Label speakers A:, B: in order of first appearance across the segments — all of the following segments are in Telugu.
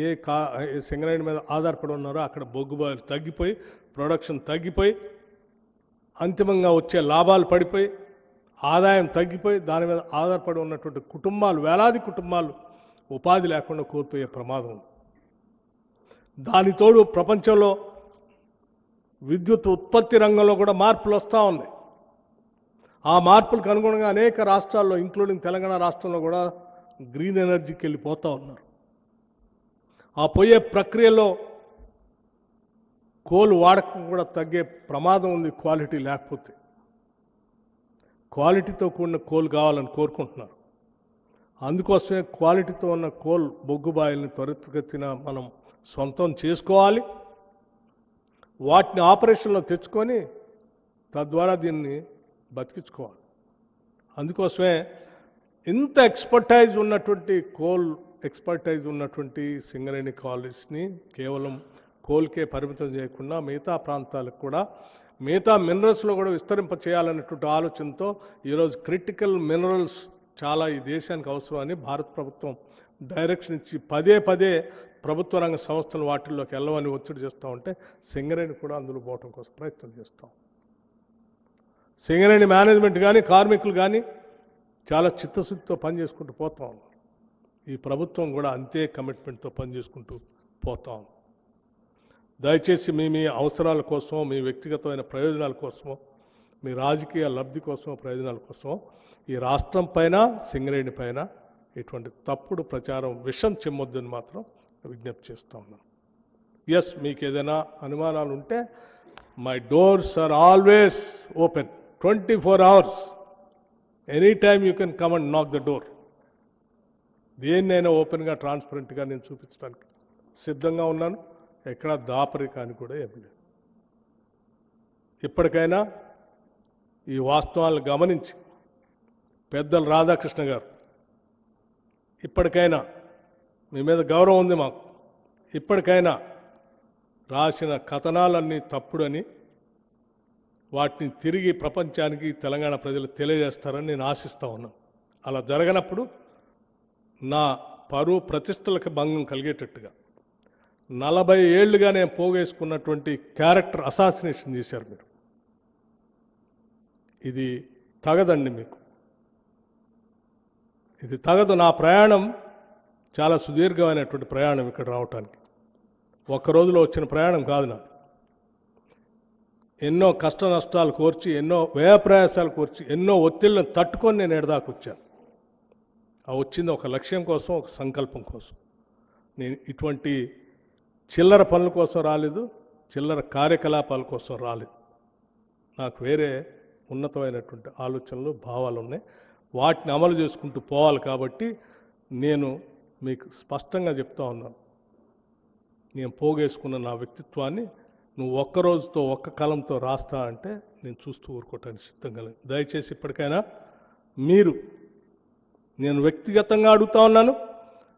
A: ఏ సింగరేణి మీద ఆధారపడి ఉన్నారో అక్కడ బొగ్గు బాయిలు తగ్గిపోయి ప్రొడక్షన్ తగ్గిపోయి అంతిమంగా వచ్చే లాభాలు పడిపోయి ఆదాయం తగ్గిపోయి దాని మీద ఆధారపడి ఉన్నటువంటి కుటుంబాలు వేలాది కుటుంబాలు ఉపాధి లేకుండా కోల్పోయే ప్రమాదం ఉంది. దానితోడు ప్రపంచంలో విద్యుత్ ఉత్పత్తి రంగంలో కూడా మార్పులు వస్తూ ఉన్నాయి. ఆ మార్పులకు అనుగుణంగా అనేక రాష్ట్రాల్లో ఇంక్లూడింగ్ తెలంగాణ రాష్ట్రంలో కూడా గ్రీన్ ఎనర్జీకి వెళ్ళిపోతూ ఉన్నారు. ఆ పోయే ప్రక్రియలో కోల్ వాడకం కూడా తగ్గే ప్రమాదం ఉంది క్వాలిటీ లేకపోతే. క్వాలిటీతో కూడిన కోల్ కావాలని కోరుకుంటున్నారు. అందుకోసమే క్వాలిటీతో ఉన్న కోల్ బొగ్గుబాయిల్ని త్వరితగతిన మనం సొంతం చేసుకోవాలి, వాటిని ఆపరేషన్లో తెచ్చుకొని తద్వారా దీన్ని బతికించుకోవాలి. అందుకోసమే ఇంత ఎక్స్పర్టైజ్ ఉన్నటువంటి కోల్ ఎక్స్పర్టైజ్ ఉన్నటువంటి సింగరేణి కాలేజ్ని కేవలం కోల్కే పరిమితం చేయకుండా మిగతా ప్రాంతాలకు కూడా మిగతా మినరల్స్లో కూడా విస్తరింప చేయాలనేటువంటి ఆలోచనతో ఈరోజు క్రిటికల్ మినరల్స్ చాలా ఈ దేశానికి అవసరమని భారత ప్రభుత్వం డైరెక్షన్ ఇచ్చి పదే పదే ప్రభుత్వ రంగ సంస్థలు వాటిల్లోకి వెళ్ళవని ఒత్తిడి చేస్తూ ఉంటే సింగరేణి కూడా అందులో పోవటం కోసం ప్రయత్నం చేస్తాం. సింగరేణి మేనేజ్మెంట్ కానీ కార్మికులు కానీ చాలా చిత్తశుద్ధితో పనిచేసుకుంటూ పోతా ఉన్నారు. ఈ ప్రభుత్వం కూడా అంతే కమిట్మెంట్తో పనిచేసుకుంటూ పోతాం. దయచేసి మీ అవసరాల కోసం, మీ వ్యక్తిగతమైన ప్రయోజనాల కోసమో, మీ రాజకీయ లబ్ధి కోసమో, ప్రయోజనాల కోసమో ఈ రాష్ట్రం పైన సింగరేణి పైన ఇటువంటి తప్పుడు ప్రచారం విషం చెమ్మొద్దని మాత్రం విజ్ఞప్తి చేస్తూ ఉన్నాను. ఎస్, మీకు ఏదైనా అనుమానాలు ఉంటే my doors are always open 24 hours. Any time you can come and knock the door. దేన్నైనా ఓపెన్గా ట్రాన్స్పరెంట్గా నేను చూపించడానికి సిద్ధంగా ఉన్నాను. ఎక్కడ దాపరికాని కూడా ఏం లేదు. ఇప్పటికైనా ఈ వాస్తవాలను గమనించి పెద్దలు రాధాకృష్ణ గారు ఇప్పటికైనా మీ మీద గౌరవం ఉంది మాకు, ఇప్పటికైనా రాసిన కథనాలన్నీ తప్పుడని వాటిని తిరిగి ప్రపంచానికి తెలంగాణ ప్రజలు తెలియజేస్తారని నేను ఆశిస్తూ ఉన్నాను. అలా జరగనప్పుడు నా పరువు ప్రతిష్టలకు భంగం కలిగేటట్టుగా 40 ఏళ్లుగా నేను పోగేసుకున్నటువంటి క్యారెక్టర్ అసాసినేషన్ చేశారు మీరు. ఇది తగదండి, మీకు ఇది తగదు. నా ప్రయాణం చాలా సుదీర్ఘమైనటువంటి ప్రయాణం ఇక్కడ రావటానికి. ఒక్క రోజులో వచ్చిన ప్రయాణం కాదు నాది. ఎన్నో కష్ట నష్టాలు కోర్చి, ఎన్నో వ్యయ ప్రయాసాలు కోర్చి, ఎన్నో ఒత్తిళ్లను తట్టుకొని నేను ఎడదాకా వచ్చాను. ఆ వచ్చింది ఒక లక్ష్యం కోసం, ఒక సంకల్పం కోసం. నేను ఇటువంటి చిల్లర పనుల కోసం రాలేదు, చిల్లర కార్యకలాపాల కోసం రాలేదు. నాకు వేరే ఉన్నతమైనటువంటి ఆలోచనలు, భావాలు ఉన్నాయి. వాటిని అమలు చేసుకుంటూ పోవాలి. కాబట్టి నేను మీకు స్పష్టంగా చెప్తా ఉన్నాను, నేను పోగేసుకున్న నా వ్యక్తిత్వాన్ని నువ్వు ఒక్క రోజుతో, ఒక్క కలంతో రాస్తా అంటే నేను చూస్తూ ఊరుకోవటానికి సిద్ధంగా లేదు. దయచేసి ఇప్పటికైనా మీరు, నేను వ్యక్తిగతంగా అడుగుతా ఉన్నాను,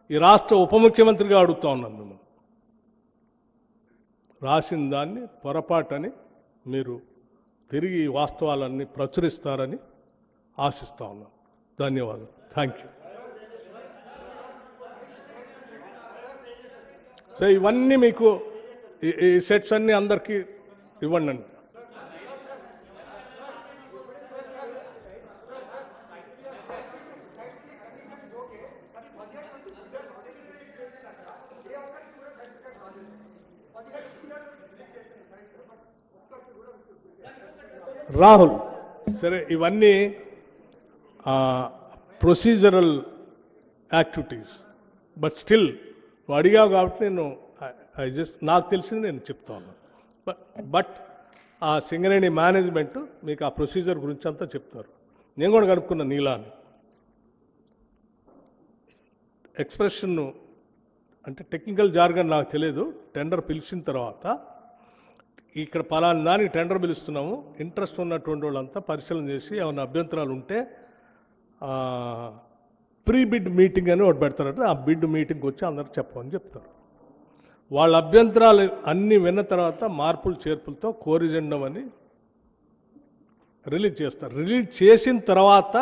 A: ఈ రాష్ట్ర ఉప ముఖ్యమంత్రిగా అడుగుతా ఉన్నాను, మిమ్మల్ని రాసిన దాన్ని పొరపాటని మీరు తిరిగి వాస్తవాలన్నీ ప్రచురిస్తారని ఆశిస్తా ఉన్నాను. ధన్యవాదాలు. Thank you. సో ఇవన్నీ మీకు ఈ సెట్స్ అన్నీ అందరికీ ఇవ్వండి. రాహుల్, సరే ఇవన్నీ ప్రొసీజరల్ యాక్టివిటీస్, బట్ స్టిల్ నువ్వు అడిగావు కాబట్టి నేను నాకు తెలిసింది నేను చెప్తా ఉన్నాను. బట్ ఆ సింగరేణి మేనేజ్మెంట్ మీకు ఆ ప్రొసీజర్ గురించి అంతా చెప్తారు. నేను కూడా కనుక్కున్న నీలాని ఎక్స్ప్రెషన్ అంటే టెక్నికల్ జార్గన్ నాకు తెలియదు. టెండర్ పిలిచిన తర్వాత ఇక్కడ పలానా దానికి టెండర్ పిలుస్తున్నాము, ఇంట్రెస్ట్ ఉన్నటువంటి వాళ్ళంతా పరిశీలన చేసి ఏమైనా అభ్యంతరాలు ఉంటే ప్రీ బిడ్ మీటింగ్ అని ఒకటి పెడతారంటే ఆ బిడ్ మీటింగ్కి వచ్చి అందరూ చెప్పమని చెప్తారు. వాళ్ళ అభ్యంతరాలు అన్నీ విన్న తర్వాత మార్పులు చేర్పులతో కోరిజెండం అని రిలీజ్ చేస్తారు. రిలీజ్ చేసిన తర్వాత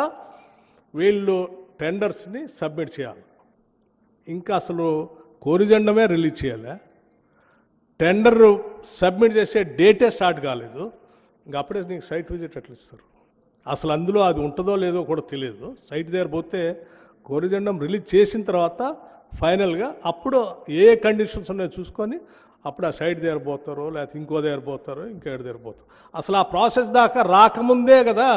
A: వీళ్ళు టెండర్స్ని సబ్మిట్ చేయాలి. ఇంకా అసలు కోరిజెండమే రిలీజ్ చేయాలా? టెండర్ సబ్మిట్ చేసే డేటే స్టార్ట్ కాలేదు, ఇంకా అప్పుడే నీకు సైట్ విజిట్ ఎట్లా ఇస్తారు? అసలు అందులో అది ఉంటుందో లేదో కూడా తెలియదు. సైట్ దగ్గర పోతే కోరిజెండం రిలీజ్ చేసిన తర్వాత ఫైనల్గా అప్పుడు ఏ కండిషన్స్ ఉన్నాయో చూసుకొని అప్పుడు ఆ సైట్ దగ్గర పోతారో లేకపోతే ఇంకో దగ్గర పోతారో ఇంకేడు దగ్గర పోతారు. అసలు ఆ ప్రాసెస్ దాకా రాకముందే కదా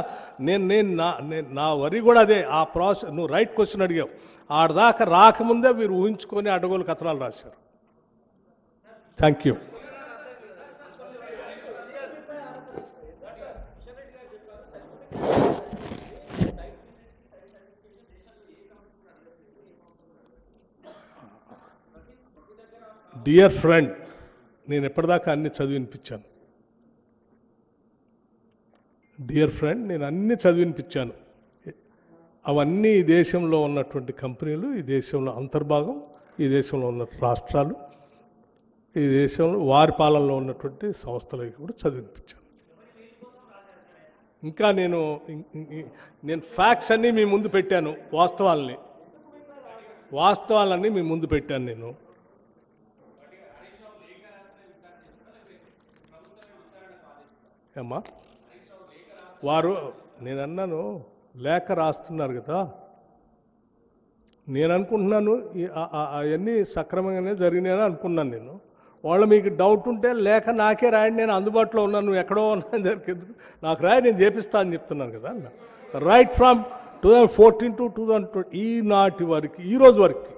A: నా వరి కూడా అదే. ఆ ప్రాసెస్ నువ్వు రైట్ క్వశ్చన్ అడిగావు. ఆడదాకా రాకముందే మీరు ఊహించుకొని అడగోలు కథనాలు రాశారు. Thank you. డియర్ ఫ్రెండ్, నేను ఎప్పటిదాకా అన్ని చదివినిపించాను. డియర్ ఫ్రెండ్, నేను అన్ని చదివినిపించాను. అవన్నీ ఈ దేశంలో ఉన్నటువంటి కంపెనీలు, ఈ దేశంలో అంతర్భాగం, ఈ దేశంలో ఉన్న రాష్ట్రాలు, ఈ దేశంలో వారి పాలనలో ఉన్నటువంటి సంస్థలకి కూడా చదివినిపించాను. ఇంకా నేను ఫ్యాక్ట్స్ అన్నీ మీ ముందు పెట్టాను. వాస్తవాలన్నీ మీ ముందు పెట్టాను నేను. అమ్మా వారు నేను అన్నాను లేఖ రాస్తున్నారు కదా, నేను అనుకుంటున్నాను అవన్నీ సక్రమంగానే జరిగినాయని అనుకున్నాను నేను. వాళ్ళు మీకు డౌట్ ఉంటే లేఖ నాకే రాయండి, నేను అందుబాటులో ఉన్నాను, నువ్వు ఎక్కడో ఉన్నాను దగ్గరికి నాకు రాయి, నేను చేపిస్తా అని చెప్తున్నాను కదా అన్న. రైట్ ఫ్రమ్ 2014 to 2020 ఈనాటి వరకు, ఈ రోజు వరకు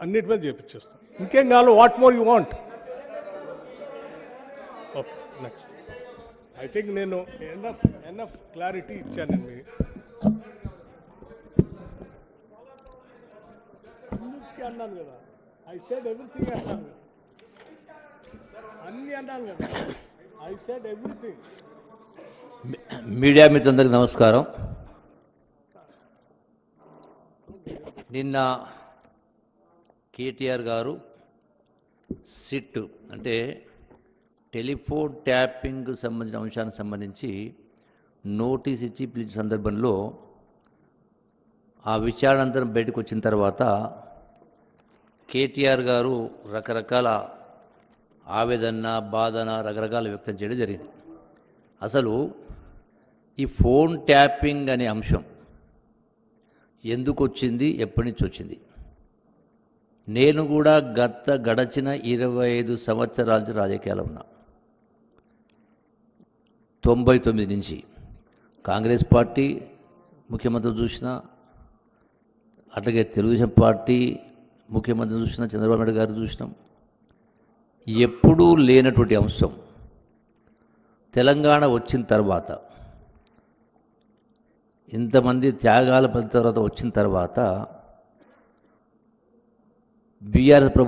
A: అన్నిటి మీద చేపించేస్తాను. ఇంకేం కావాలి? What more you want? Okay, next. I think నేను ఎనఫ్ క్లారిటీ ఇచ్చాను నేను మీకు. అన్నిటికీ అన్నాను కదా, ఐ సెడ్ ఎవ్రీథింగ్ అన్నాను కదా, అన్నీ అన్నాను కదా, ఐ సెడ్ ఎవ్రీథింగ్.
B: మీడియా మిత్రులందరికీ నమస్కారం. నిన్న కేటీఆర్ గారు సిట్ అంటే టెలిఫోన్ ట్యాపింగ్ సంబంధించిన అంశానికి సంబంధించి నోటీస్ ఇచ్చి పిలిచిన సందర్భంలో ఆ విచారణంతరం బయటకు వచ్చిన తర్వాత కేటీఆర్ గారు రకరకాల ఆవేదన, బాధన రకరకాల వ్యక్తం చేయడం జరిగింది. అసలు ఈ ఫోన్ ట్యాపింగ్ అనే అంశం ఎందుకు వచ్చింది, ఎప్పటి నుంచి వచ్చింది? నేను కూడా గడచిన 25 సంవత్సరాల నుంచి రాజకీయాలు ఉన్నా. 99 నుంచి కాంగ్రెస్ పార్టీ ముఖ్యమంత్రి చూసిన, అట్లాగే తెలుగుదేశం పార్టీ ముఖ్యమంత్రి చూసిన, చంద్రబాబు నాయుడు గారు చూసినాం. ఎప్పుడూ లేనటువంటి అంశం తెలంగాణ వచ్చిన తర్వాత, ఇంతమంది త్యాగాల తర్వాత వచ్చిన తర్వాత బీఆర్ఎస్ ప్రభుత్వం